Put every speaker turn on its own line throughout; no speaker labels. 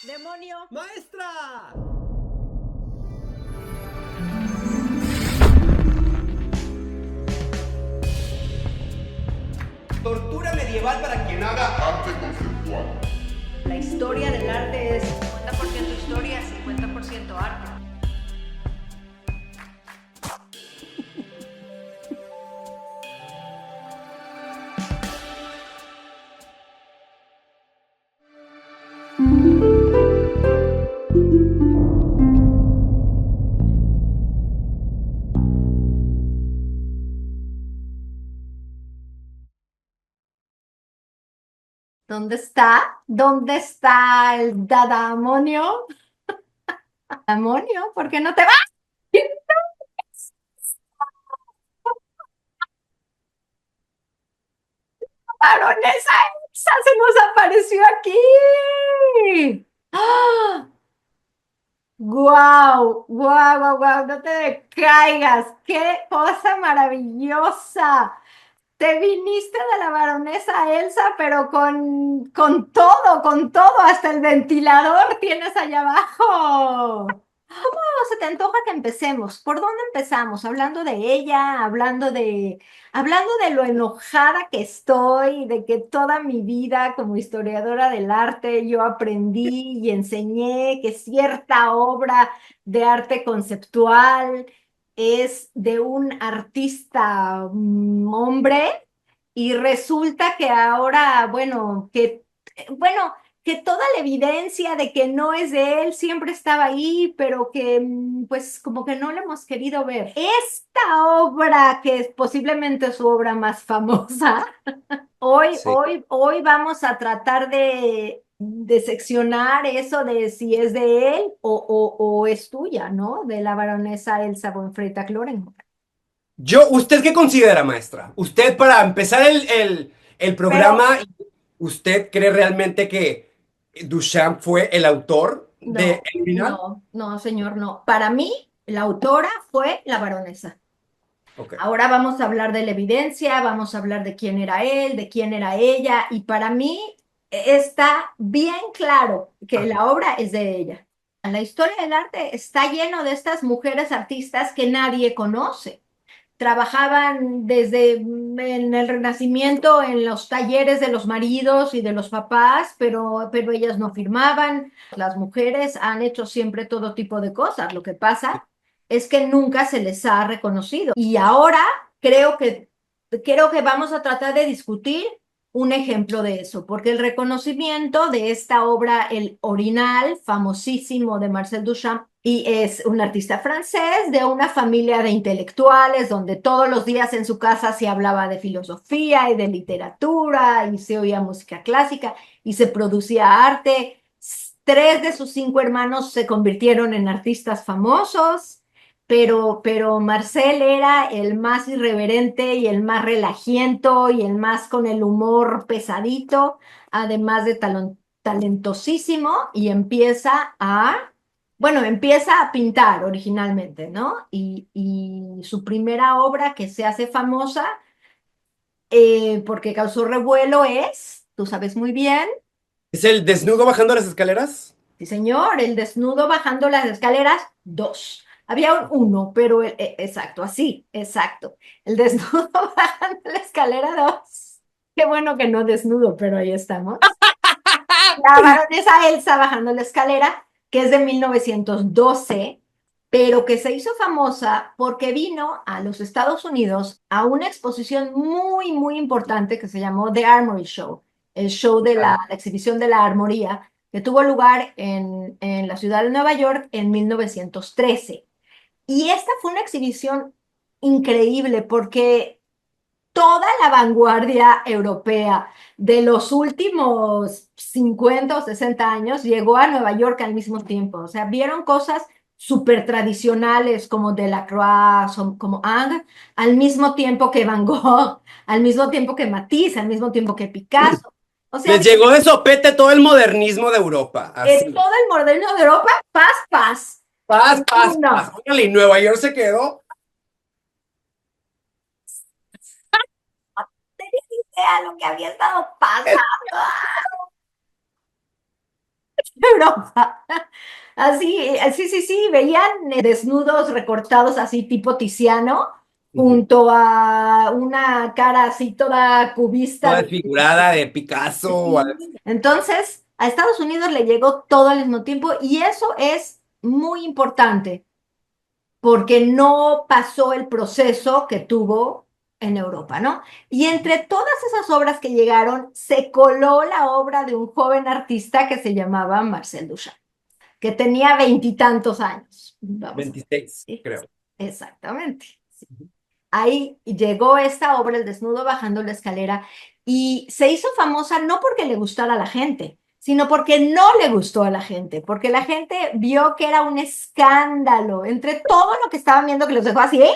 ¡Demonio!
¡Maestra!
Tortura medieval para quien haga
Arte conceptual.
La historia del arte es 50% historia, 50% arte.
¿Dónde está? ¿Dónde está el dadamonio? ¿Damonio? ¿Por qué no te vas? ¡Baronesa Elsa se nos apareció aquí! ¡Ah! ¡Guau! ¡Guau, guau, guau! No te decaigas. ¡Qué cosa maravillosa! Te viniste de la baronesa Elsa, pero con todo, hasta el ventilador tienes allá abajo. ¿Cómo se te antoja que empecemos? ¿Por dónde empezamos? Hablando de ella, hablando de lo enojada que estoy, de que toda mi vida como historiadora del arte yo aprendí y enseñé que cierta obra de arte conceptual es de un artista hombre y resulta que ahora, bueno, que toda la evidencia de que no es de él siempre estaba ahí, pero que pues como que no lo hemos querido ver. Esta obra, que es posiblemente su obra más famosa,
Sí.
hoy vamos a tratar de seccionar eso de si es de él o es tuya, ¿no? De la baronesa Elsa von Freitag-Lorenhof.
¿Usted qué considera, maestra? Usted, para empezar el
Pero
programa, ¿usted cree realmente que Duchamp fue el autor de
no,
El Urinal?
no, señor, no. Para mí, la autora fue la baronesa.
Ok.
Ahora vamos a hablar de la evidencia, vamos a hablar de quién era él, de quién era ella, y para mí está bien claro que
Ah,
la obra es de ella. La historia del arte está lleno de estas mujeres artistas que nadie conoce. Trabajaban desde en el Renacimiento en los talleres de los maridos y de los papás, pero ellas no firmaban. Las mujeres han hecho siempre todo tipo de cosas. Lo que pasa es que nunca se les ha reconocido. Y ahora creo que, creo que vamos a tratar de discutir un ejemplo de eso, porque el reconocimiento de esta obra, el Orinal, famosísimo de Marcel Duchamp, y es un artista francés de una familia de intelectuales donde todos los días en su casa se hablaba de filosofía y de literatura y se oía música clásica y se producía arte. Tres de sus cinco hermanos se convirtieron en artistas famosos, pero Marcel era el más irreverente y el más relajiento y el más con el humor pesadito, además de talentosísimo, y empieza a pintar originalmente, ¿no? Y su primera obra que se hace famosa, porque causó revuelo, es, tú sabes muy bien,
¿Es el desnudo bajando las escaleras?
sí señor, El desnudo bajando las escaleras, dos. Había un uno, pero exacto, así, exacto. El desnudo bajando la escalera, dos. Qué bueno que no desnudo, pero ahí estamos. La baronesa Elsa bajando la escalera, que es de 1912, pero que se hizo famosa porque vino a los Estados Unidos a una exposición muy, muy importante que se llamó The Armory Show, el show de la exhibición de la armoría, que tuvo lugar en la ciudad de Nueva York en 1913. Y esta fue una exhibición increíble porque toda la vanguardia europea de los últimos 50 o 60 años llegó a Nueva York al mismo tiempo. O sea, vieron cosas súper tradicionales como Delacroix, como Ingres, al mismo tiempo que Van Gogh, al mismo tiempo que Matisse, al mismo tiempo que Picasso. O sea,
Les llegó de sopete todo el modernismo de Europa,
todo
así.
el moderno de Europa, paz, paz.
Paz, paz, paz.
No,
Órale, y Nueva York se quedó.
no tenía idea de lo que había estado pasando. Europa. Así, sí, veían desnudos recortados así tipo Tiziano,
Ujú.
junto a una cara así toda
Toda
cubista.
desfigurada de Picasso.
Sí. Entonces, a Estados Unidos le llegó todo al mismo tiempo y eso es muy importante porque no pasó el proceso que tuvo en Europa, ¿no? Y entre todas esas obras que llegaron, se coló la obra de un joven artista que se llamaba Marcel Duchamp, que tenía veintitantos años. Vamos a
26,
decir.
creo.
Exactamente. Sí. Ahí llegó esta obra, El desnudo bajando la escalera, y se hizo famosa no porque le gustara a la gente, sino porque no le gustó a la gente, porque la gente vio que era un escándalo entre todo lo que estaban viendo que los dejó así, ¿eh?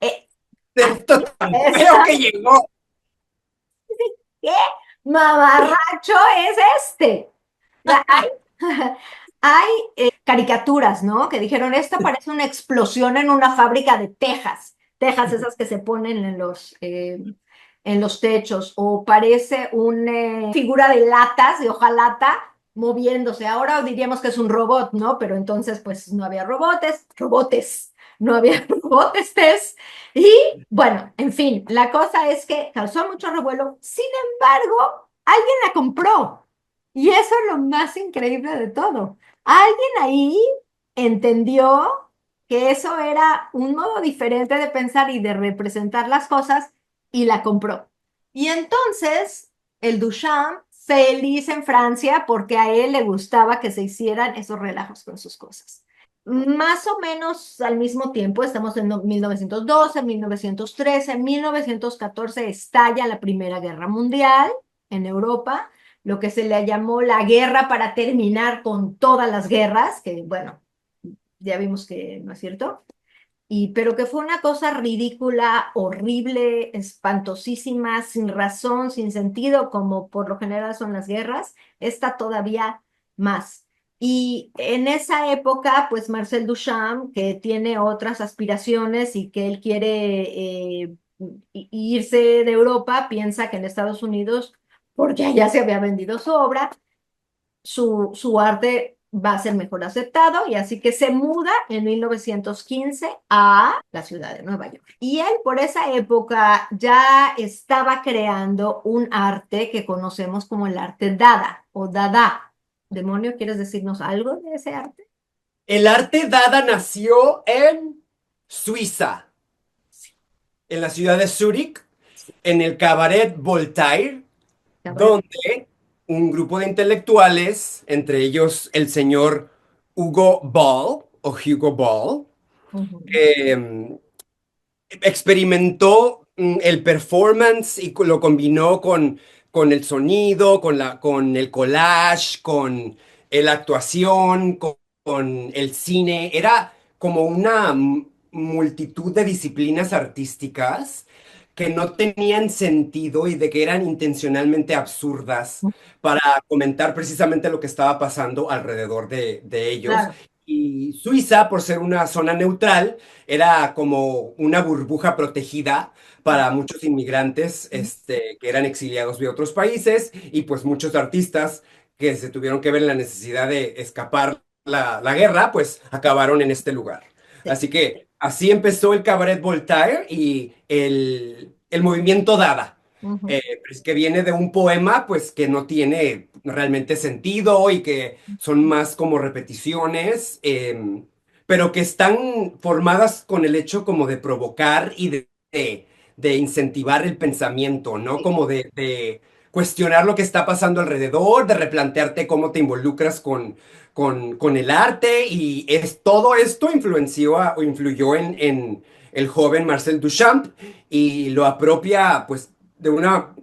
Eh,
Esto
así,
tan feo
esa,
que llegó.
¿qué mamarracho es este? O sea, hay caricaturas, ¿no? Que dijeron, esta parece una explosión en una fábrica de Tejas esas que se ponen en los techos, o parece una figura de latas, de hojalata, moviéndose. Ahora diríamos que es un robot, ¿no? Pero entonces, pues no había no había robotes. Y bueno, en fin, la cosa es que causó mucho revuelo. Sin embargo, alguien la compró. Y eso es lo más increíble de todo. Alguien ahí entendió que eso era un modo diferente de pensar y de representar las cosas y la compró. Y entonces el Duchamp feliz en Francia porque a él le gustaba que se hicieran esos relajos con sus cosas. Más o menos al mismo tiempo, estamos en 1912, 1913, 1914 estalla la Primera Guerra Mundial en Europa, lo que se le llamó la guerra para terminar con todas las guerras, que bueno, ya vimos que no es cierto, pero que fue una cosa ridícula, horrible, espantosísima, sin razón, sin sentido, como por lo general son las guerras, esta todavía más. Y en esa época, pues Marcel Duchamp, que tiene otras aspiraciones y que él quiere irse de Europa, piensa que en Estados Unidos, porque allá se había vendido su obra, su arte va a ser mejor aceptado y así que se muda en 1915 a la ciudad de Nueva York. Y él por esa época ya estaba creando un arte que conocemos como el arte Dada o Dada. Demonio, ¿quieres decirnos algo de ese arte?
El arte Dada nació en Suiza, en la ciudad de Zúrich, en el cabaret Voltaire,
Cabrón.
donde un grupo de intelectuales, entre ellos el señor Hugo Ball o Hugo Ball,
Ujú.
eh, experimentó el performance y lo combinó con el sonido, con el collage, con la actuación, con el cine. Era como una multitud de disciplinas artísticas que no tenían sentido y de que eran intencionalmente absurdas para comentar precisamente lo que estaba pasando alrededor de ellos.
Claro.
Y Suiza, por ser una zona neutral, era como una burbuja protegida para muchos inmigrantes que eran exiliados de otros países y pues muchos artistas que se tuvieron que ver en la necesidad de escapar la guerra, pues acabaron en este lugar.
Sí.
Así que así empezó el Cabaret Voltaire y el movimiento Dada,
Ujú.
pues, que viene de un poema pues que no tiene realmente sentido y que son más como repeticiones, pero que están formadas con el hecho como de provocar y de incentivar el pensamiento, ¿no?
Sí.
Como de cuestionar lo que está pasando alrededor, de replantearte cómo te involucras con el arte y todo esto o influyó en el joven Marcel Duchamp y lo apropia pues de una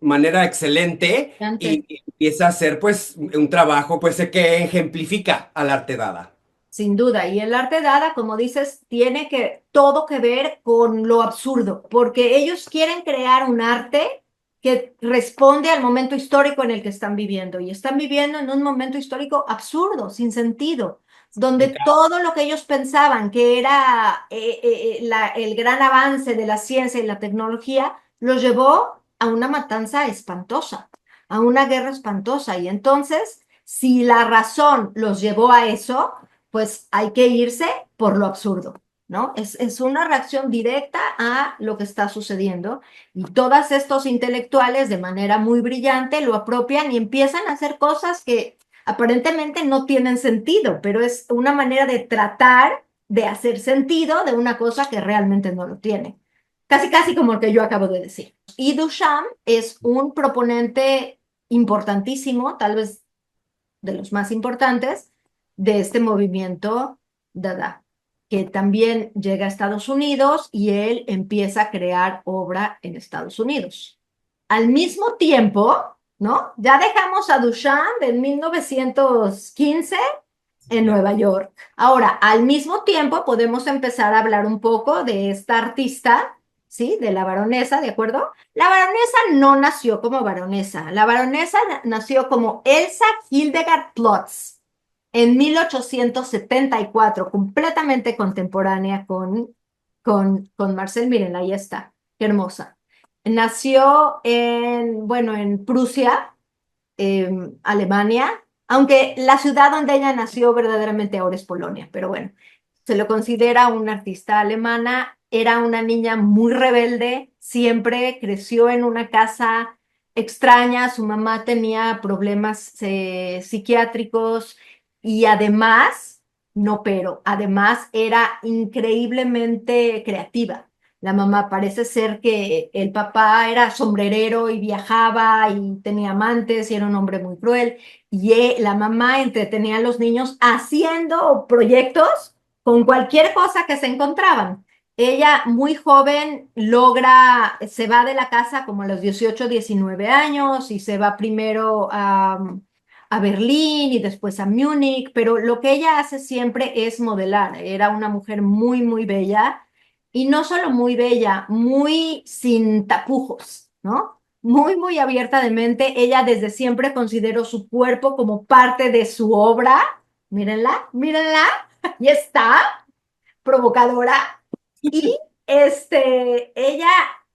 manera excelente
Antes.
y empieza a hacer pues un trabajo pues que ejemplifica al arte Dada.
Sin duda, y el arte Dada, como dices, tiene todo que ver con lo absurdo, porque ellos quieren crear un arte que responde al momento histórico en el que están viviendo, y están viviendo en un momento histórico absurdo, sin sentido, donde todo lo que ellos pensaban que era el gran avance de la ciencia y la tecnología, los llevó a una matanza espantosa, a una guerra espantosa, y entonces Si la razón los llevó a eso, pues hay que irse por lo absurdo, ¿no? Es una reacción directa a lo que está sucediendo y todos estos intelectuales de manera muy brillante lo apropian y empiezan a hacer cosas que aparentemente no tienen sentido, pero es una manera de tratar de hacer sentido de una cosa que realmente no lo tiene. Casi, casi como el que yo acabo de decir. Y Duchamp es un proponente importantísimo, tal vez de los más importantes, de este movimiento Dada, que también llega a Estados Unidos y él empieza a crear obra en Estados Unidos. Al mismo tiempo, ¿no? Ya dejamos a Duchamp en 1915 en Nueva York. Ahora, al mismo tiempo podemos empezar a hablar un poco de esta artista, ¿sí? De la baronesa, ¿de acuerdo? La baronesa no nació como baronesa. La baronesa nació como Elsa Hildegard Plotz en 1874, completamente contemporánea con Marcel. Miren, ahí está, qué hermosa. Nació en Prusia, Alemania, aunque la ciudad donde ella nació verdaderamente ahora es Polonia, pero bueno, se lo considera una artista alemana. Era una niña muy rebelde, siempre creció en una casa extraña, su mamá tenía problemas psiquiátricos y además, no pero, además era increíblemente creativa. La mamá parece ser que el papá era sombrerero y viajaba y tenía amantes y era un hombre muy cruel. Y la mamá entretenía a los niños haciendo proyectos con cualquier cosa que se encontraban. Ella, muy joven, se va de la casa como a los 18, 19 años y se va primero a Berlín y después a Múnich, pero lo que ella hace siempre es modelar. Era una mujer muy, muy bella y no solo muy bella, muy sin tapujos, ¿no? Muy, muy abierta de mente. Ella desde siempre consideró su cuerpo como parte de su obra. Mírenla, mírenla, ahí está, provocadora. Y ella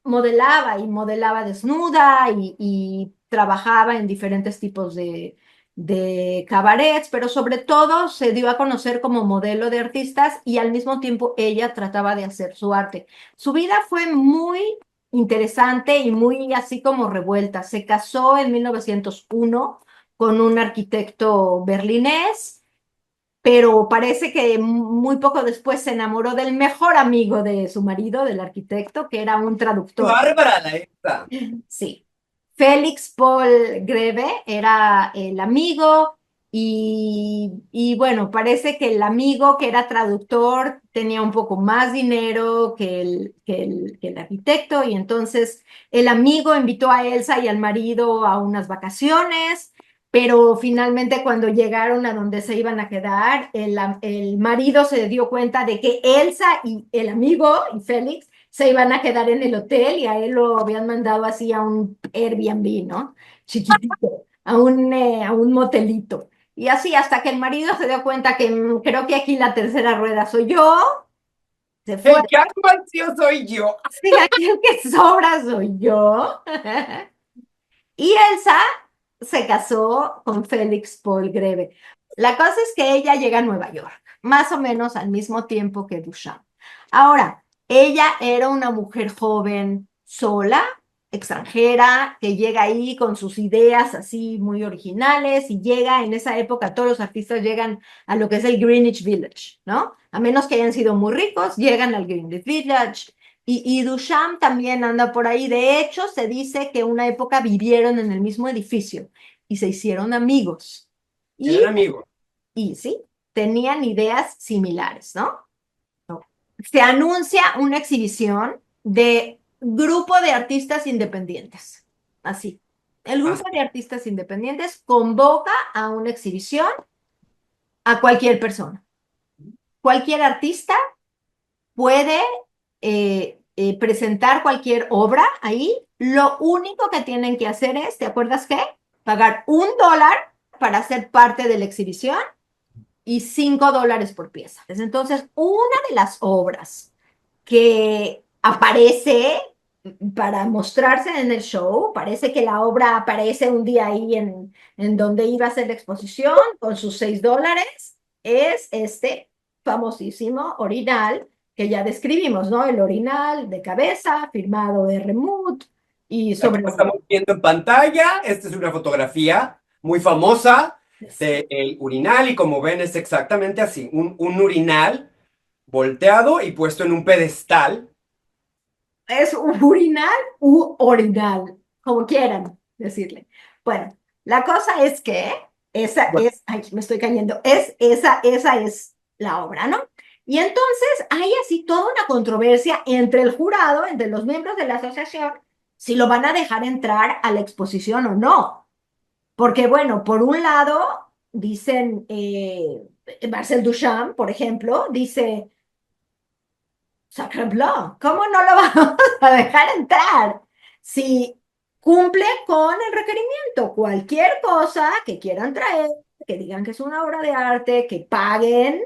modelaba y modelaba desnuda y trabajaba en diferentes tipos de cabarets, pero sobre todo se dio a conocer como modelo de artistas y al mismo tiempo ella trataba de hacer su arte. Su vida fue muy interesante y muy así como revuelta. Se casó en 1901 con un arquitecto berlinés, pero parece que muy poco después se enamoró del mejor amigo de su marido, del arquitecto, que era un
¡Qué
traductor.
bárbara la esta!
Sí. Félix Paul Greve era el amigo y bueno, parece que el amigo que era traductor tenía un poco más dinero que el arquitecto y entonces el amigo invitó a Elsa y al marido a unas vacaciones, pero finalmente cuando llegaron a donde se iban a quedar, el marido se dio cuenta de que Elsa y el amigo y Félix se iban a quedar en el hotel y a él lo habían mandado así a un Airbnb, ¿no? Chiquitito, a un motelito. Y así hasta que el marido se dio cuenta que creo que aquí la tercera rueda soy yo, se fue.
El que anunció soy yo.
Sí, aquí el que sobra soy yo. Y Elsa se casó con Félix Paul Greve. La cosa es que ella llega a Nueva York, más o menos al mismo tiempo que Duchamp. Ahora, ella era una mujer joven, sola, extranjera, que llega ahí con sus ideas así muy originales y llega en esa época, todos los artistas llegan a lo que es el Greenwich Village, ¿no? A menos que hayan sido muy ricos, llegan al Greenwich Village. Y Duchamp también anda por ahí. De hecho, se dice que una época vivieron en el mismo edificio y se hicieron amigos. Y,
Eran amigos.
y sí, tenían ideas similares, ¿no? Se anuncia una exhibición de grupo de artistas independientes. Así. El grupo de artistas independientes convoca a una exhibición a cualquier persona. Cualquier artista puede presentar cualquier obra ahí. Lo único que tienen que hacer es, ¿te acuerdas qué? Pagar $1 para ser parte de la exhibición y $5 por pieza. Entonces, una de las obras que aparece para mostrarse en el show. Parece que la obra aparece un día ahí en donde iba a ser la exposición con sus $6. Es este famosísimo orinal que ya describimos, ¿no? El orinal de cabeza, firmado R. Mood, y
Aquí
sobre...
lo estamos viendo en pantalla. Esta es una fotografía muy famosa del urinal y como ven es exactamente así, un urinal volteado y puesto en un pedestal.
Es un urinal u orinal, como quieran decirle. Bueno, la cosa es que esa
Bueno,
es, ay, me estoy cayendo, esa es la obra, ¿no? Y entonces hay así toda una controversia entre el jurado, entre los miembros de la asociación, si lo van a dejar entrar a la exposición o no. Porque, bueno, por un lado, dicen, Marcel Duchamp, por ejemplo, dice, Sacre Blanc, ¿cómo no lo vamos a dejar entrar? Si cumple con el requerimiento, cualquier cosa que quieran traer, que digan que es una obra de arte, que paguen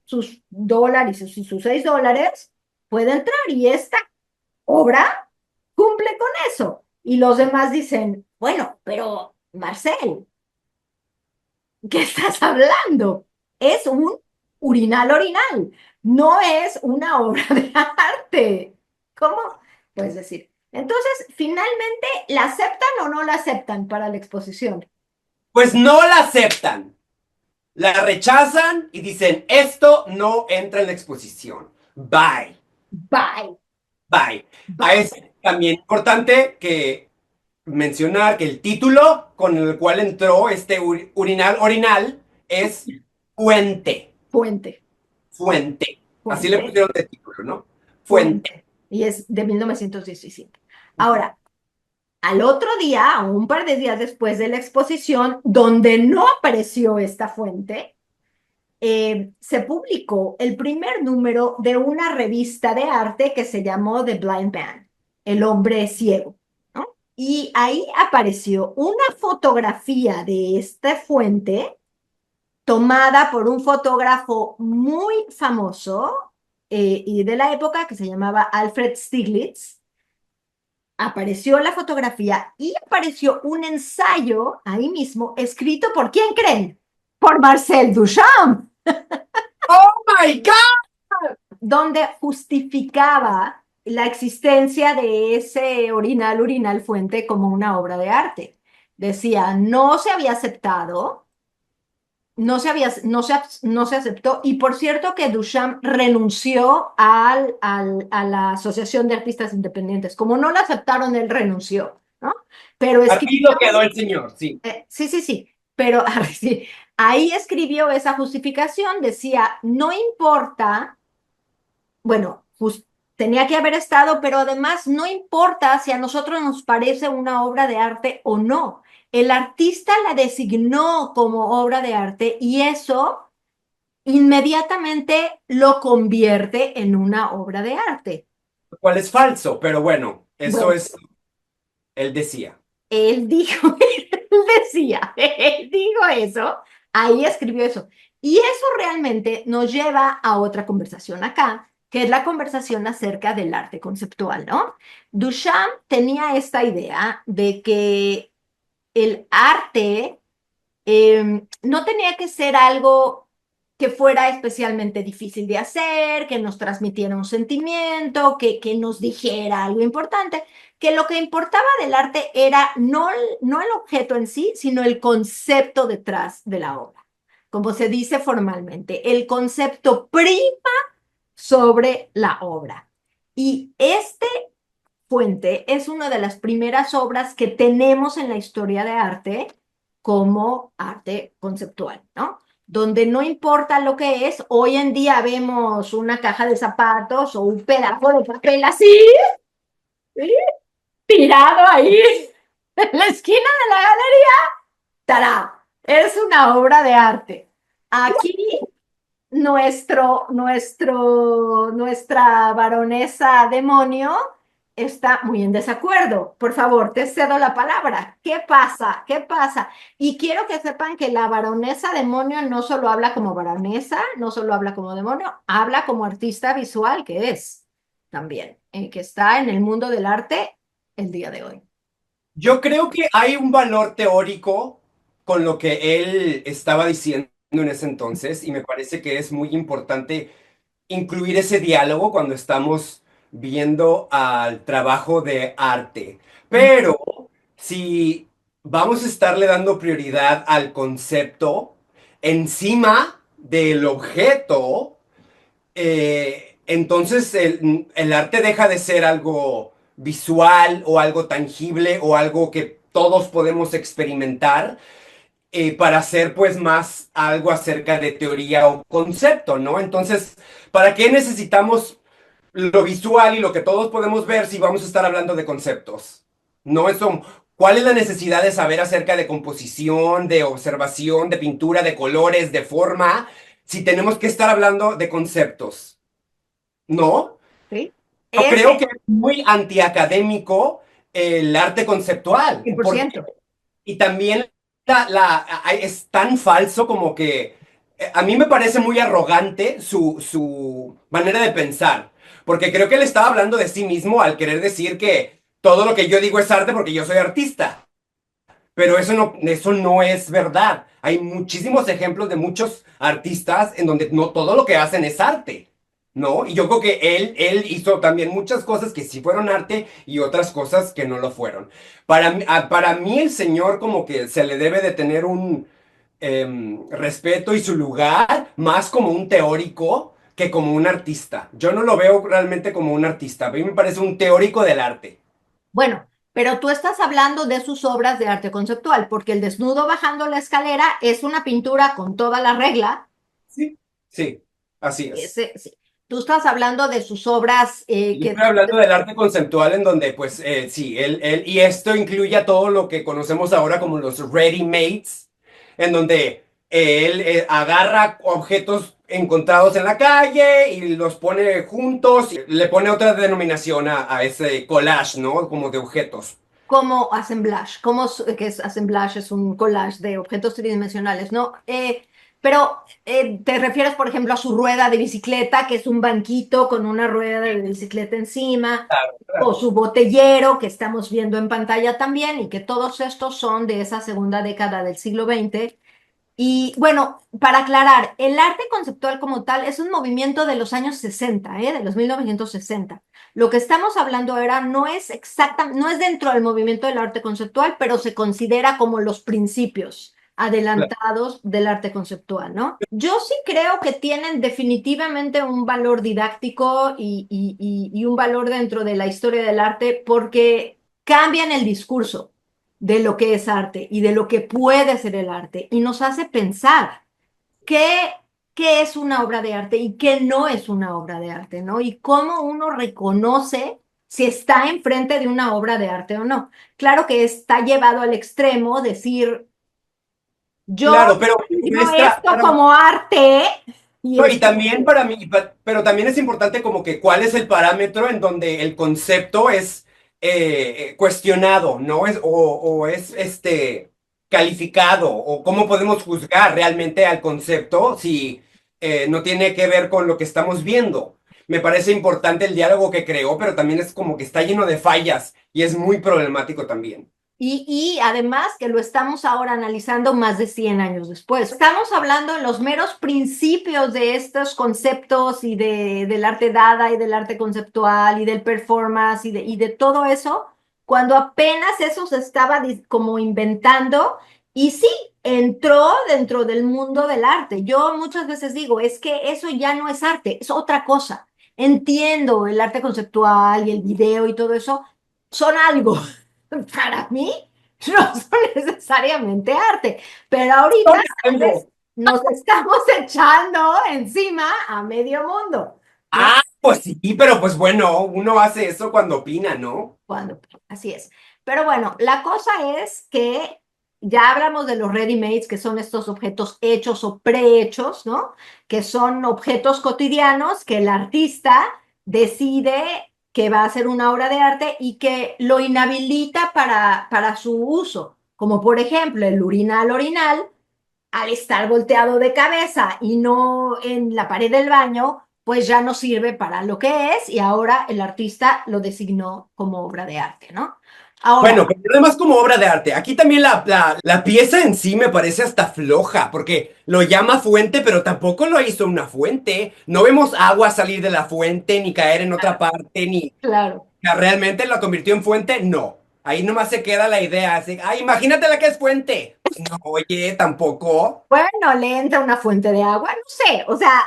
sus dólares y sus $6, puede entrar. Y esta obra cumple con eso. Y los demás dicen, bueno, pero Marcel, ¿qué estás hablando? Es un orinal, no es una obra de arte. ¿Cómo? Puedes decir. Entonces, finalmente, ¿la aceptan o no la aceptan para la exposición?
pues no la aceptan, la rechazan y dicen, esto no entra en la exposición. Bye,
Bye,
bye.
bye.
Es también importante que mencionar que el título con el cual entró este orinal es Fuente.
Fuente,
Fuente. Así le
fuente,
pusieron de título, ¿no? Fuente.
fuente. Y es de 1917. Ahora, al otro día, un par de días después de la exposición, donde no apareció esta fuente, se publicó el primer número de una revista de arte que se llamó The Blind Man, El hombre ciego, ¿no? Y ahí apareció una fotografía de esta fuente tomada por un fotógrafo muy famoso y de la época que se llamaba Alfred Stieglitz. Apareció la fotografía y apareció un ensayo ahí mismo escrito ¿por quién creen? Por Marcel Duchamp,
¡Oh, my God!
donde justificaba la existencia de ese urinal fuente como una obra de arte. Decía, no se había aceptado, no se aceptó, y por cierto que Duchamp renunció a la Asociación de Artistas Independientes. Como no la aceptaron, él renunció, ¿no? Pero escribió,
Partido quedó el señor, sí.
sí, sí, sí, pero sí, ahí escribió esa justificación, decía, no importa. Bueno, tenía que haber estado, pero además no importa si a nosotros nos parece una obra de arte o no. El artista la designó como obra de arte y eso inmediatamente lo convierte en una obra de arte.
Lo cual es falso, pero bueno, eso
Bueno,
es, él decía.
él dijo, él decía, él dijo eso, ahí escribió eso. Y eso realmente nos lleva a otra conversación acá, que es la conversación acerca del arte conceptual, ¿no? Duchamp tenía esta idea de que el arte no tenía que ser algo que fuera especialmente difícil de hacer, que nos transmitiera un sentimiento, que nos dijera algo importante, que lo que importaba del arte era no el objeto en sí, sino el concepto detrás de la obra. Como se dice formalmente, el concepto prima sobre la obra. Y este Fuente es una de las primeras obras que tenemos en la historia de arte como arte conceptual, ¿no? Donde no importa lo que es, hoy en día vemos una caja de zapatos o un pedazo de papel así, ¿sí? Tirado ahí en la esquina de la galería. ¡Tará! Es una obra de arte. Aquí nuestra baronesa demonio está muy en desacuerdo. Por favor, te cedo la palabra. ¿Qué pasa? ¿Qué pasa? Y quiero que sepan que la baronesa demonio no solo habla como baronesa, no solo habla como demonio, habla como artista visual que es también. que está en el mundo del arte el día de hoy.
Yo creo que hay un valor teórico con lo que él estaba diciendo en ese entonces y me parece que es muy importante incluir ese diálogo cuando estamos viendo al trabajo de arte. Pero si vamos a estarle dando prioridad al concepto encima del objeto, entonces el arte deja de ser algo visual o algo tangible o algo que todos podemos experimentar para hacer pues más algo acerca de teoría o concepto, ¿no? Entonces, ¿para qué necesitamos lo visual y lo que todos podemos ver si vamos a estar hablando de conceptos? No, eso, ¿cuál es la necesidad de saber acerca de composición, de observación, de pintura, de colores, de forma, si tenemos que estar hablando de conceptos? ¿No?
¿Sí?
Yo creo
Ese,
que es muy antiacadémico el arte conceptual, porque
100%.
y también es tan falso como que a mí me parece muy arrogante su manera de pensar, porque creo que él estaba hablando de sí mismo al querer decir que todo lo que yo digo es arte porque yo soy artista, pero eso no es verdad. Hay muchísimos ejemplos de muchos artistas en donde no todo lo que hacen es arte. ¿No? Y yo creo que él hizo también muchas cosas que sí fueron arte y otras cosas que no lo fueron. Para mí el señor como que se le debe de tener un respeto y su lugar más como un teórico que como un artista. Yo no lo veo realmente como un artista. A mí me parece un teórico del arte.
Bueno, pero tú estás hablando de sus obras de arte conceptual, porque el desnudo bajando la escalera es una pintura con toda la regla.
Sí, sí, así es.
Sí. Tú estás hablando de sus obras
Yo estoy hablando del arte conceptual en donde, pues, sí, y esto incluye a todo lo que conocemos ahora como los ready-mades, en donde él agarra objetos encontrados en la calle y los pone juntos, y le pone otra denominación a ese collage, ¿no? Como de objetos.
como assemblage, que es assemblage, es un collage de objetos tridimensionales, ¿no? Pero te refieres, por ejemplo, a su rueda de bicicleta, que es un banquito con una rueda de bicicleta encima,
Claro,
o
claro.
su botellero, que estamos viendo en pantalla también, y que todos estos son de esa segunda década del siglo XX. Y bueno, para aclarar, el arte conceptual como tal es un movimiento de los años 60, de los 1960. Lo que estamos hablando ahora no es dentro del movimiento del arte conceptual, pero se considera como los principios
Claro.
adelantados del arte conceptual, ¿no? Yo sí creo que tienen definitivamente un valor didáctico y un valor dentro de la historia del arte porque cambian el discurso de lo que es arte y de lo que puede ser el arte y nos hace pensar qué, qué es una obra de arte y qué no es una obra de arte, ¿no? Y cómo uno reconoce si está enfrente de una obra de arte o no. Claro que está llevado al extremo decir, yo
Claro, pero
considero
maestra,
esto como arte y
no, y
esto
también para mí, pero también es importante como que cuál es el parámetro en donde el concepto es cuestionado, ¿no? O es calificado, o cómo podemos juzgar realmente al concepto si no tiene que ver con lo que estamos viendo. Me parece importante el diálogo que creó, pero también es como que está lleno de fallas y es muy problemático también.
y además que lo estamos ahora analizando más de 100 años después. Estamos hablando en los meros principios de estos conceptos del arte dada y del arte conceptual y del performance y de todo eso, cuando apenas eso se estaba como inventando y sí, entró dentro del mundo del arte. Yo muchas veces digo, es que eso ya no es arte, es otra cosa. Entiendo el arte conceptual y el video y todo eso, son algo. Para mí no son necesariamente arte, pero ahorita tal vez nos estamos echando encima a medio mundo, ¿no?
Ah, pues sí, pero pues bueno, uno hace eso cuando opina, ¿no?
Así es. Pero bueno, la cosa es que ya hablamos de los ready-mades, que son estos objetos hechos o prehechos, ¿no? Que son objetos cotidianos que el artista decide que va a ser una obra de arte y que lo inhabilita para su uso. Como por ejemplo el urinal, al estar volteado de cabeza y no en la pared del baño, pues ya no sirve para lo que es y ahora el artista lo designó como obra de arte, ¿no? Ahora,
Bueno, pero además como obra de arte. Aquí también la pieza en sí me parece hasta floja, porque lo llama fuente, pero tampoco lo hizo una fuente. No vemos agua salir de la fuente, ni caer en otra parte, ni
claro.
realmente la convirtió en fuente. No. Ahí nomás se queda la idea. Así, ay, imagínate la que es fuente. No, oye, tampoco.
Bueno, le entra una fuente de agua, no sé, o sea,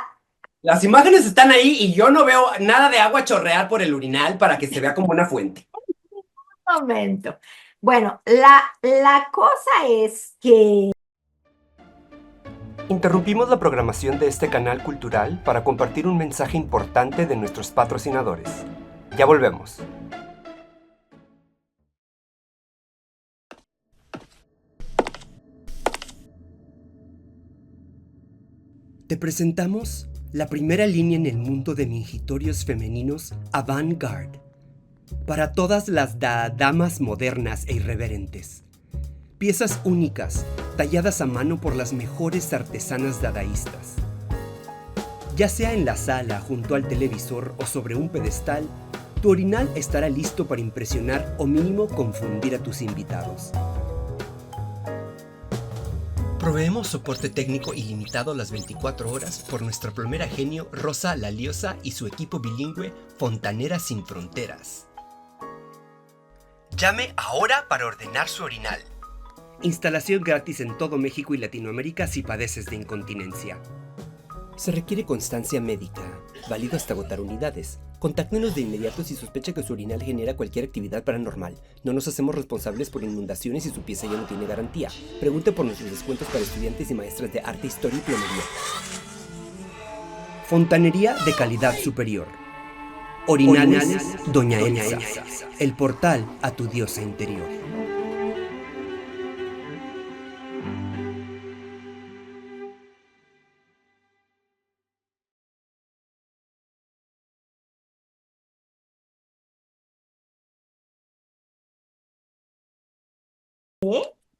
Las imágenes están ahí y yo no veo nada de agua chorrear por el urinal para que se vea como una fuente.
un momento. Bueno, la cosa es que
Interrumpimos la programación de este canal cultural para compartir un mensaje importante de nuestros patrocinadores. Ya volvemos. Te presentamos la primera línea en el mundo de mingitorios femeninos avant-garde. Para todas las damas modernas e irreverentes. Piezas únicas, talladas a mano por las mejores artesanas dadaístas. Ya sea en la sala, junto al televisor o sobre un pedestal, tu orinal estará listo para impresionar o mínimo confundir a tus invitados. Proveemos soporte técnico ilimitado las 24 horas por nuestra plomera genio Rosa Laliosa y su equipo bilingüe Fontanera Sin Fronteras. Llame ahora para ordenar su orinal. Instalación gratis en todo México y Latinoamérica si padeces de incontinencia. Se requiere constancia médica, válido hasta agotar unidades. Contáctenos de inmediato si sospecha que su orinal genera cualquier actividad paranormal. No nos hacemos responsables por inundaciones y su pieza ya no tiene garantía. Pregunte por nuestros descuentos para estudiantes y maestras de arte, historia y plomería. Fontanería de calidad superior. Orinales Doña Elsa. El portal a tu diosa interior.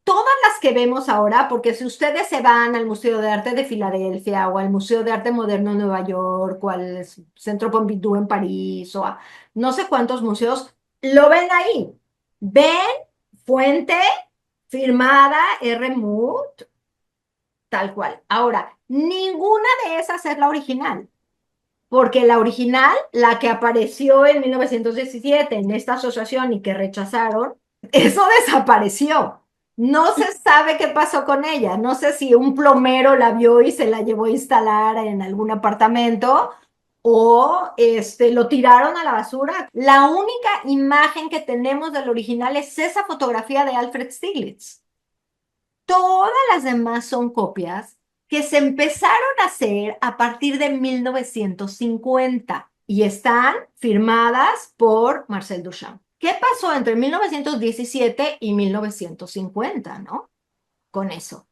todas las que vemos ahora, porque si ustedes se van al Museo de Arte de Filadelfia o al Museo de Arte Moderno en Nueva York o al Centro Pompidou en París o a no sé cuántos museos, lo ven ahí. Ven fuente firmada R. Mood, tal cual. Ahora, ninguna de esas es la original. Porque la original, la que apareció en 1917 en esta asociación y que rechazaron, eso desapareció. No se sabe qué pasó con ella. No sé si un plomero la vio y se la llevó a instalar en algún apartamento o lo tiraron a la basura. La única imagen que tenemos del original es esa fotografía de Alfred Stieglitz. Todas las demás son copias que se empezaron a hacer a partir de 1950 y están firmadas por Marcel Duchamp. ¿Qué pasó entre 1917 y 1950, no? Con eso.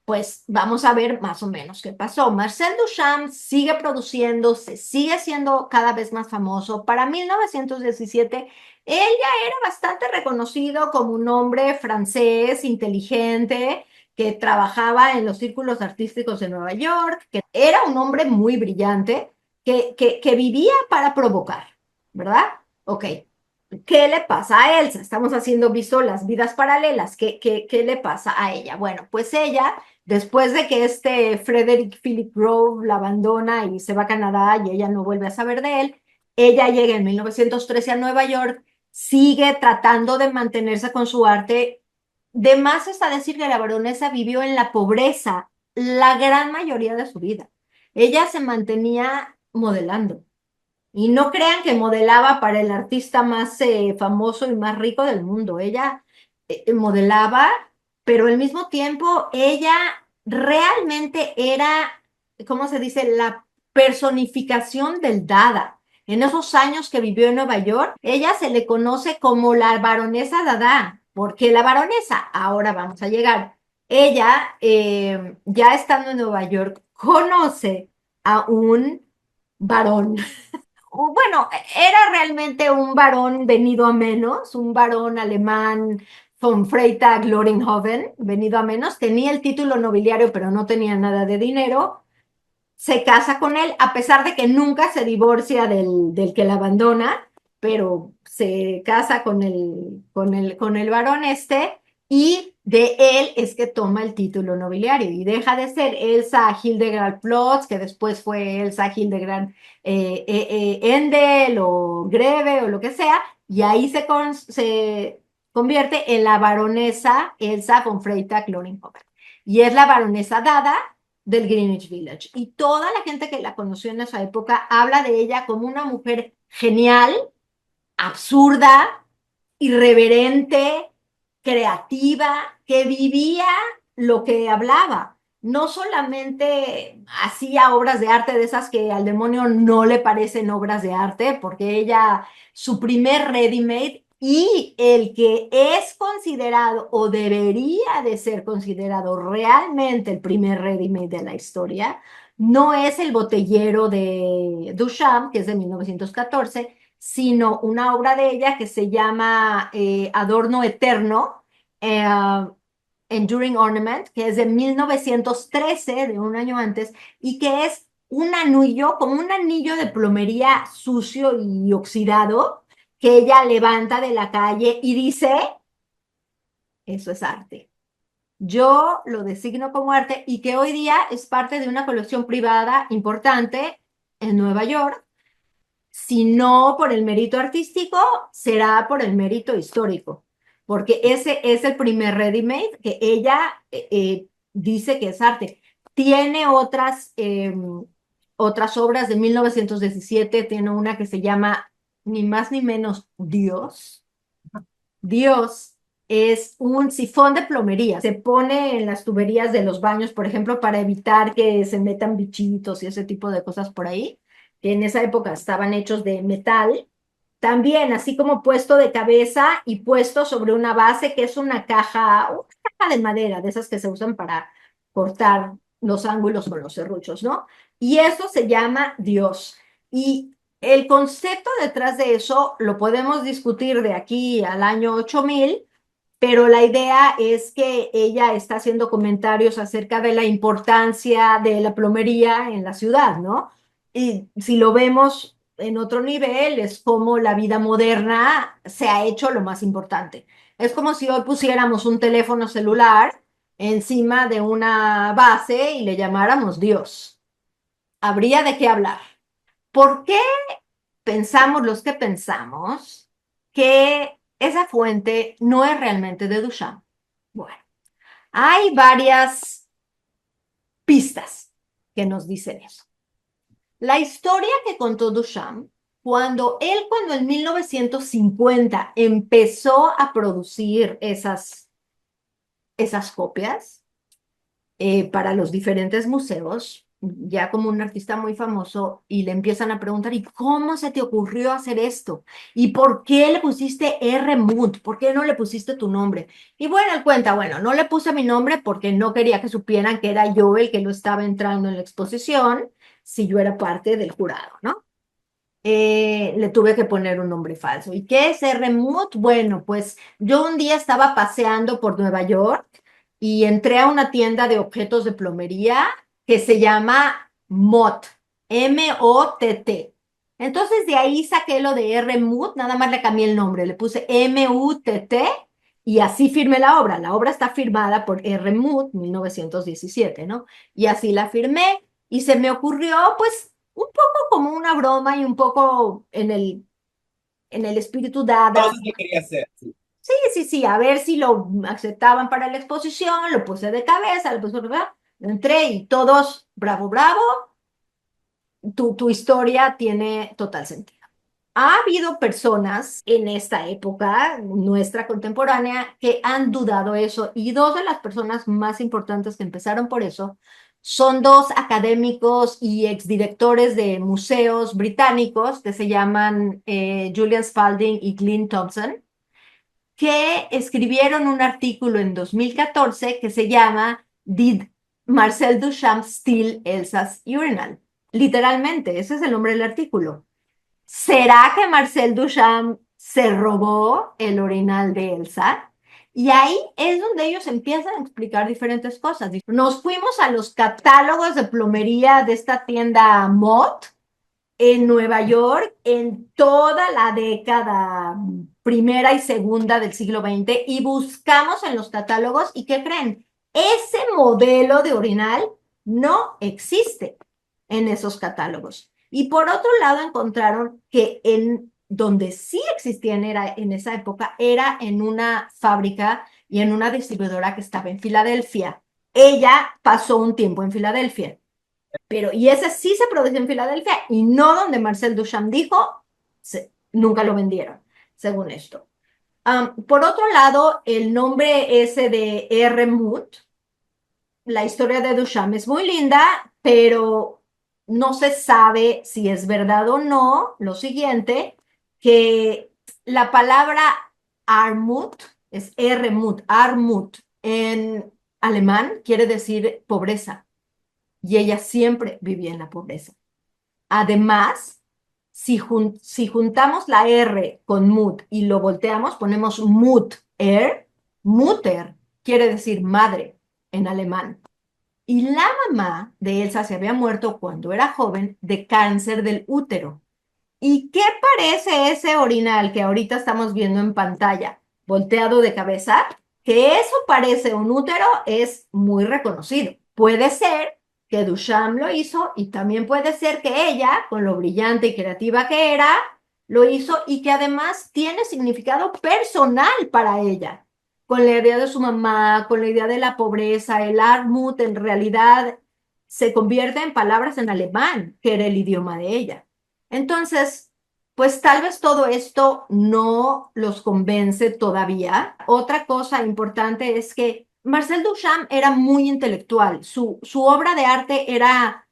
Pues vamos a ver más o menos qué pasó. Marcel Duchamp sigue produciendo, se sigue siendo cada vez más famoso. Para 1917, él ya era bastante reconocido como un hombre francés, inteligente, que trabajaba en los círculos artísticos de Nueva York, que era un hombre muy brillante, que vivía para provocar, ¿verdad? Ok. ¿Qué le pasa a Elsa? Estamos haciendo visto las vidas paralelas. ¿Qué le pasa a ella? Bueno, pues ella, después de que Frederick Philip Grove la abandona y se va a Canadá y ella no vuelve a saber de él, ella llega en 1913 a Nueva York, sigue tratando de mantenerse con su arte. De más está decir que la baronesa vivió en la pobreza la gran mayoría de su vida. Ella se mantenía modelando. Y no crean que modelaba para el artista más famoso y más rico del mundo. Ella modelaba, pero al mismo tiempo ella realmente era, ¿cómo se dice? La personificación del Dada. En esos años que vivió en Nueva York, ella se le conoce como la baronesa Dada. ¿Por qué la baronesa? Ahora vamos a llegar. Ella, ya estando en Nueva York, conoce a un varón. Bueno, era realmente un varón venido a menos, un varón alemán von Freytag Loringhoven, venido a menos. Tenía el título nobiliario, pero no tenía nada de dinero. se casa con él, a pesar de que nunca se divorcia del que la abandona, pero se casa con el varón y de él es que toma el título nobiliario y deja de ser Elsa Hildegard Plotz, que después fue Elsa Hildegard Endel o Greve o lo que sea, y ahí se convierte en la baronesa Elsa von Freytag-Loringhoven. Y es la baronesa dada del Greenwich Village. Y toda la gente que la conoció en esa época habla de ella como una mujer genial, absurda, irreverente, creativa, que vivía lo que hablaba. No solamente hacía obras de arte de esas que al demonio no le parecen obras de arte, porque ella, su primer ready-made y el que es considerado o debería de ser considerado realmente el primer ready-made de la historia, no es el botellero de Duchamp, que es de 1914, sino una obra de ella que se llama Adorno Eterno, eh, Enduring Ornament, que es de 1913, de un año antes, y que es un anillo, como un anillo de plomería sucio y oxidado, que ella levanta de la calle y dice, eso es arte. Yo lo designo como arte y que hoy día es parte de una colección privada importante en Nueva York. Si no por el mérito artístico, será por el mérito histórico, porque ese es el primer ready-made que ella dice que es arte. Tiene otras obras de 1917, tiene una que se llama ni más ni menos Dios. Dios es un sifón de plomería. Se pone en las tuberías de los baños, por ejemplo, para evitar que se metan bichitos y ese tipo de cosas por ahí, que en esa época estaban hechos de metal. También, así como puesto de cabeza y puesto sobre una base que es una caja de madera, de esas que se usan para cortar los ángulos con los serruchos, ¿no? Y eso se llama Dios. Y el concepto detrás de eso lo podemos discutir de aquí al año 8000, pero la idea es que ella está haciendo comentarios acerca de la importancia de la plomería en la ciudad, ¿no? Y si lo vemos en otro nivel, es como la vida moderna se ha hecho lo más importante. Es como si hoy pusiéramos un teléfono celular encima de una base y le llamáramos Dios. Habría de qué hablar. ¿Por qué pensamos los que pensamos que esa fuente no es realmente de Duchamp? Bueno, hay varias pistas que nos dicen eso. La historia que contó Duchamp, cuando en 1950 empezó a producir esas copias para los diferentes museos, ya como un artista muy famoso, y le empiezan a preguntar, ¿y cómo se te ocurrió hacer esto? ¿Y por qué le pusiste R. Muth? ¿Por qué no le pusiste tu nombre? Y bueno, él cuenta, bueno, no le puse mi nombre porque no quería que supieran que era yo el que lo estaba entrando en la exposición, si yo era parte del jurado, ¿no? Le tuve que poner un nombre falso. ¿Y qué es R. Muth? Bueno, pues yo un día estaba paseando por Nueva York y entré a una tienda de objetos de plomería que se llama Mott, M-O-T-T. Entonces de ahí saqué lo de R. Muth, nada más le cambié el nombre, le puse M-U-T-T y así firmé la obra. La obra está firmada por R. Muth, 1917, ¿no? Y así la firmé y se me ocurrió, pues, un poco como una broma y un poco en el espíritu dada.
Todo lo que quería hacer. Sí.
Sí, a ver si lo aceptaban para la exposición, lo puse de cabeza, lo puse, ¿verdad? Entré y todos, bravo, bravo, tu historia tiene total sentido. Ha habido personas en esta época, nuestra contemporánea, que han dudado eso y dos de las personas más importantes que empezaron por eso son dos académicos y exdirectores de museos británicos que se llaman Julian Spalding y Glyn Thompson, que escribieron un artículo en 2014 que se llama Did Marcel Duchamp Steal Elsa's Urinal? Literalmente, ese es el nombre del artículo. ¿Será que Marcel Duchamp se robó el orinal de Elsa? Y ahí es donde ellos empiezan a explicar diferentes cosas. Nos fuimos a los catálogos de plomería de esta tienda Mott en Nueva York en toda la década primera y segunda del siglo XX y buscamos en los catálogos y ¿qué creen? Ese modelo de orinal no existe en esos catálogos. Y por otro lado encontraron que en donde sí existían en esa época era en una fábrica y en una distribuidora que estaba en Filadelfia. Ella pasó un tiempo en Filadelfia. Y ese sí se produjo en Filadelfia y no donde Marcel Duchamp dijo, nunca lo vendieron, según esto. Por otro lado, el nombre ese de R. Mood, la historia de Duchamp es muy linda, pero no se sabe si es verdad o no. Lo siguiente, que la palabra Armut es R-Mut, Armut en alemán quiere decir pobreza y ella siempre vivía en la pobreza. Además, si juntamos la R con Mut y lo volteamos, ponemos Mutter, Mutter quiere decir madre en alemán. Y la mamá de Elsa se había muerto cuando era joven de cáncer del útero. ¿Y qué parece ese orinal que ahorita estamos viendo en pantalla, volteado de cabeza? Que eso parece un útero es muy reconocido. Puede ser que Duchamp lo hizo y también puede ser que ella, con lo brillante y creativa que era, lo hizo y que además tiene significado personal para ella. Con la idea de su mamá, con la idea de la pobreza, el Armut en realidad se convierte en palabras en alemán, que era el idioma de ella. Entonces, pues tal vez todo esto no los convence todavía. Otra cosa importante es que Marcel Duchamp era muy intelectual. Su obra de arte era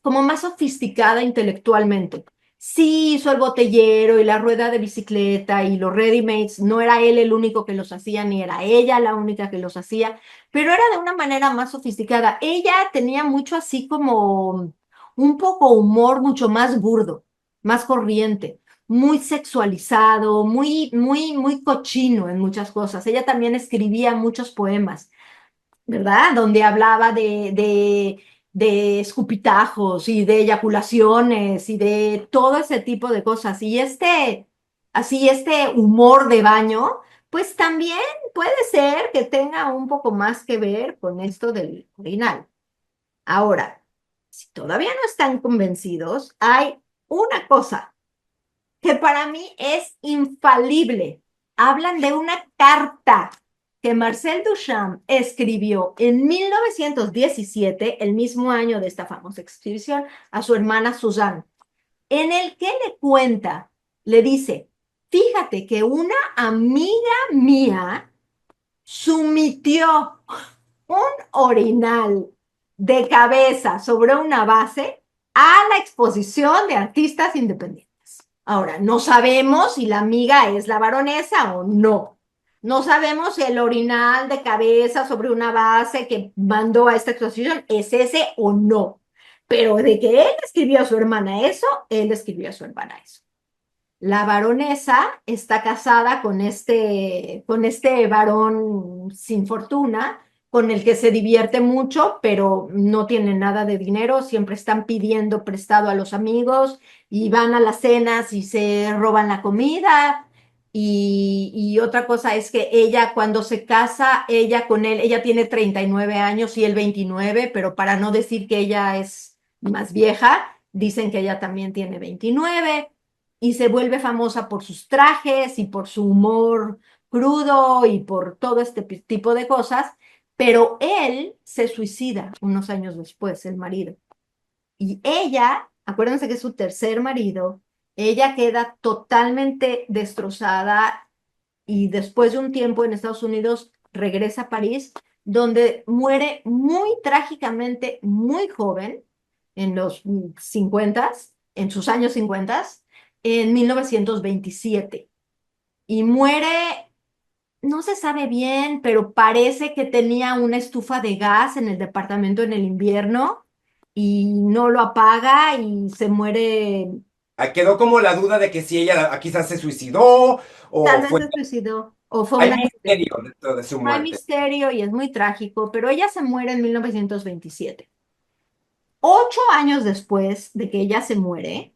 como más sofisticada intelectualmente. Sí hizo el botellero y la rueda de bicicleta y los ready-mades. No era él el único que los hacía, ni era ella la única que los hacía, pero era de una manera más sofisticada. Ella tenía mucho así como un poco humor mucho más burdo, más corriente, muy sexualizado, muy cochino en muchas cosas. Ella también escribía muchos poemas, ¿verdad? Donde hablaba de escupitajos y de eyaculaciones y de todo ese tipo de cosas. Y este humor de baño, pues también puede ser que tenga un poco más que ver con esto del orinal. Ahora, si todavía no están convencidos, hay una cosa que para mí es infalible. Hablan de una carta que Marcel Duchamp escribió en 1917, el mismo año de esta famosa exhibición, a su hermana Suzanne, en el que le cuenta, le dice, fíjate que una amiga mía sumitió un orinal de cabeza sobre una base a la exposición de artistas independientes. Ahora, no sabemos si la amiga es la baronesa o no. No sabemos si el orinal de cabeza sobre una base que mandó a esta exposición es ese o no. Pero de que él escribió a su hermana eso, él escribió a su hermana eso. La baronesa está casada con este varón sin fortuna, con el que se divierte mucho, pero no tiene nada de dinero, siempre están pidiendo prestado a los amigos y van a las cenas y se roban la comida. Y otra cosa es que ella cuando se casa, ella con él, ella tiene 39 años y él 29, pero para no decir que ella es más vieja, dicen que ella también tiene 29 y se vuelve famosa por sus trajes y por su humor crudo y por todo este tipo de cosas, pero él se suicida unos años después, el marido. Y ella, acuérdense que es su tercer marido, ella queda totalmente destrozada y después de un tiempo en Estados Unidos regresa a París, donde muere muy trágicamente, muy joven, en los 50, en sus años 50, en 1927. Y muere, no se sabe bien, pero parece que tenía una estufa de gas en el departamento en el invierno y no lo apaga y se muere.
Quedó como la duda de que si ella quizás se suicidó o
Tal vez
fue
se suicidó. o fue
Hay
una...
misterio dentro de su
No hay
muerte.
misterio y es muy trágico, pero ella se muere en 1927. 8 años después de que ella se muere,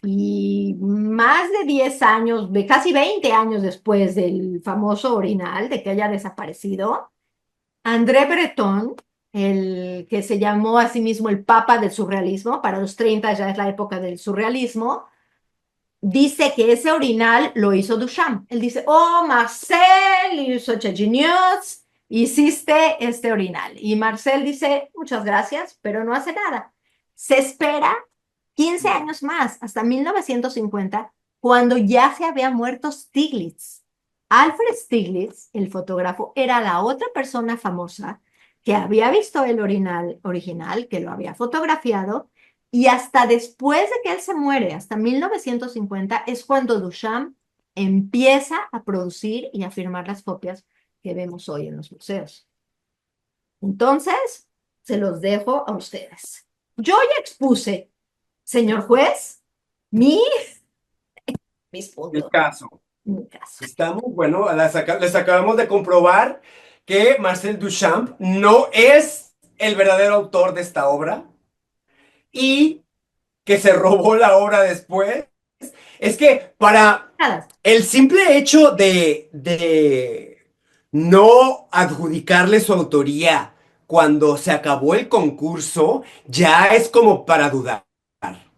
y más de 10 años, de casi 20 años después del famoso orinal, de que haya desaparecido, André Breton, el que se llamó a sí mismo el Papa del Surrealismo, para los 30 ya es la época del surrealismo, dice que ese orinal lo hizo Duchamp. Él dice, oh, Marcel, you're such a genius, hiciste este orinal. Y Marcel dice, muchas gracias, pero no hace nada. Se espera 15 años más, hasta 1950, cuando ya se había muerto Stiglitz. Alfred Stiglitz, el fotógrafo, era la otra persona famosa que había visto el orinal original, que lo había fotografiado, y hasta después de que él se muere, hasta 1950, es cuando Duchamp empieza a producir y a firmar las copias que vemos hoy en los museos. Entonces, se los dejo a ustedes. Yo ya expuse, señor juez, mis
El
puntos,
caso.
mi caso.
Estamos, bueno, les acabamos de comprobar que Marcel Duchamp no es el verdadero autor de esta obra y que se robó la obra después. Es que para
Nada.
el simple hecho de no adjudicarle su autoría cuando se acabó el concurso, ya es como para dudar,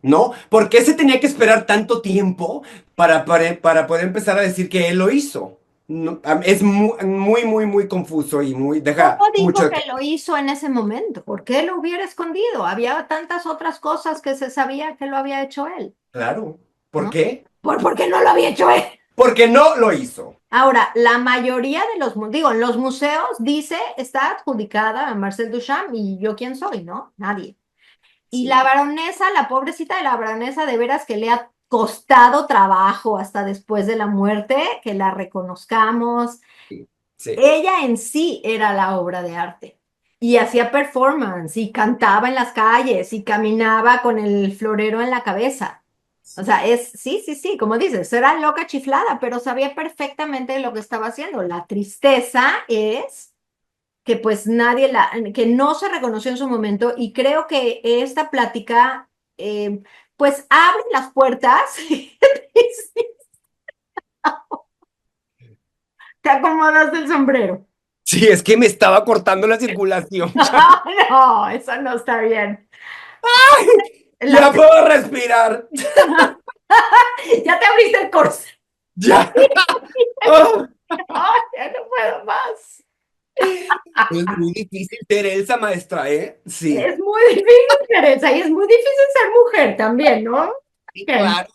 ¿no? ¿Por qué se tenía que esperar tanto tiempo para poder empezar a decir que él lo hizo? No, es muy confuso y deja
¿Cómo
mucho
dijo
de...
que lo hizo en ese momento? ¿Por qué lo hubiera escondido? Había tantas otras cosas que se sabía que lo había hecho él,
Claro. ¿Por
¿no?
qué?
Porque no lo había hecho él.
Porque no lo hizo.
Ahora, la mayoría de digo, en los museos dice, está adjudicada a Marcel Duchamp y yo quién soy, ¿no? Nadie. Y la baronesa, la pobrecita de la baronesa, de veras que le ha costado trabajo hasta después de la muerte, que la reconozcamos.
Sí, sí.
Ella en sí era la obra de arte y hacía performance y cantaba en las calles y caminaba con el florero en la cabeza. O sea, sí, como dices, era loca chiflada, pero sabía perfectamente lo que estaba haciendo. La tristeza es que pues que no se reconoció en su momento y creo que esta plática pues abre las puertas. Te acomodas el sombrero.
Sí, es que me estaba cortando la circulación.
No, eso no está bien.
Ya puedo respirar.
Ya te abriste el corso.
Ya. Oh,
Ya no puedo más.
es muy difícil ser Elsa, maestra, ¿eh? Sí.
Es muy difícil, Teresa, y es muy difícil ser mujer también, ¿no?
Sí,
Que
claro.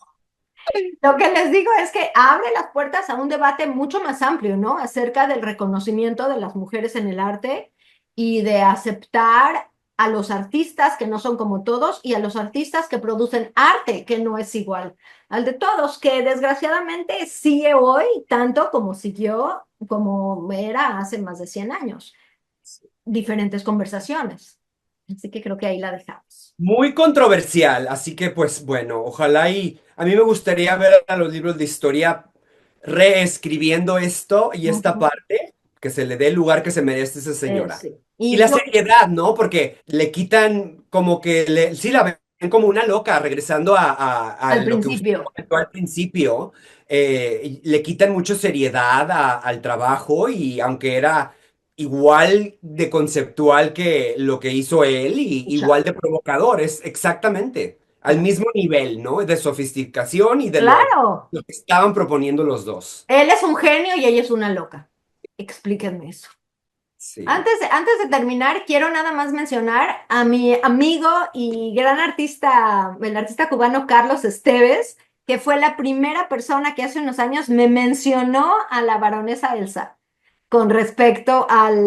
Lo que les digo es que abre las puertas a un debate mucho más amplio, ¿no? Acerca del reconocimiento de las mujeres en el arte y de aceptar a los artistas que no son como todos y a los artistas que producen arte que no es igual al de todos, que desgraciadamente sigue hoy tanto como siguió, como era hace más de 100 años. Diferentes conversaciones. Así que creo que ahí la dejamos.
Muy controversial, así que pues bueno, ojalá y a mí me gustaría ver a los libros de historia reescribiendo esto y esta
Ujú.
parte, que se le dé el lugar que se merece a esa señora.
Sí.
Y
Y
la
yo,
seriedad, ¿no? Porque le quitan como que, sí la ven como una loca, regresando a
al
lo que usted
principio,
comentó al principio, y le quitan mucho seriedad al trabajo y aunque era igual de conceptual que lo que hizo él y igual de provocador, es exactamente al mismo nivel, ¿no? De sofisticación y de
claro.
lo que estaban proponiendo los dos.
Él es un genio y ella es una loca. Explíquenme eso.
Sí.
Antes de terminar, quiero nada más mencionar a mi amigo y gran artista, el artista cubano Carlos Esteves, que fue la primera persona que hace unos años me mencionó a la baronesa Elsa con respecto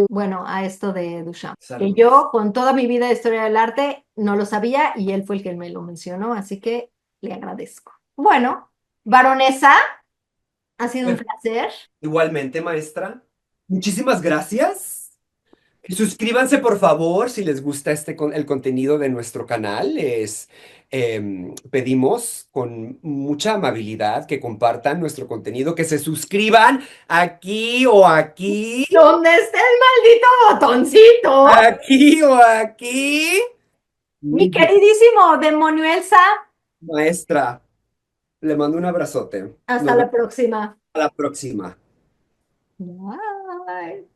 bueno, a esto de Duchamp. Que
Saludos.
yo, con toda mi vida de historia del arte, no lo sabía y él fue el que me lo mencionó, así que le agradezco. Bueno, baronesa, ha sido un placer.
Igualmente, maestra. Muchísimas gracias. Suscríbanse, por favor, si les gusta el contenido de nuestro canal. Pedimos con mucha amabilidad que compartan nuestro contenido, que se suscriban aquí o aquí,
¿Dónde está el maldito botoncito?
aquí o aquí.
Mi queridísimo demonio Elsa,
Maestra, le mando un abrazote.
hasta
Nos
la
vemos
próxima.
a la próxima.
Bye.